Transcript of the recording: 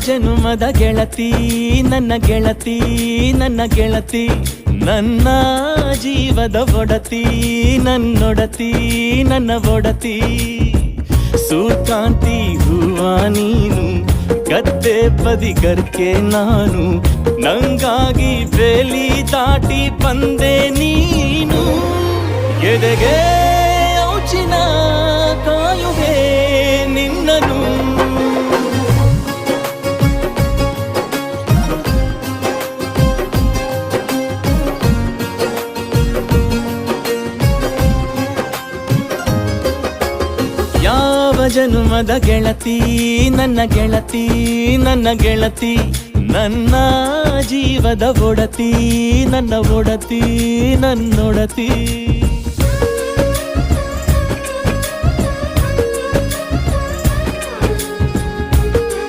ಜನುಮದ ಗೆಳತಿ ನನ್ನ ಗೆಳತಿ ನನ್ನ ಗೆಳತಿ ನನ್ನ ಜೀವದ ಒಡತಿ ನನ್ನೊಡತಿ ನನ್ನ ಒಡತಿ ಸೂರ್ಕಾಂತಿ ಹೂವ ನೀನು ಗದ್ದೆ ಬದಿಗರ್ಕೆ ನಾನು ನಂಗಾಗಿ ಬೇಲಿ ದಾಟಿ ಬಂದೆ ನೀನು ಎದೆಗೆ ಔಚಿನ ಕಾಯುವೆ ನಿನ್ನನು ಯಾವ ಜನುಮದ ಗೆಳತಿ ನನ್ನ ಗೆಳತಿ ನನ್ನ ಗೆಳತಿ ನನ್ನ ಜೀವದ ಒಡತಿ ನನ್ನ ಒಡತಿ ನನ್ನೊಡತಿ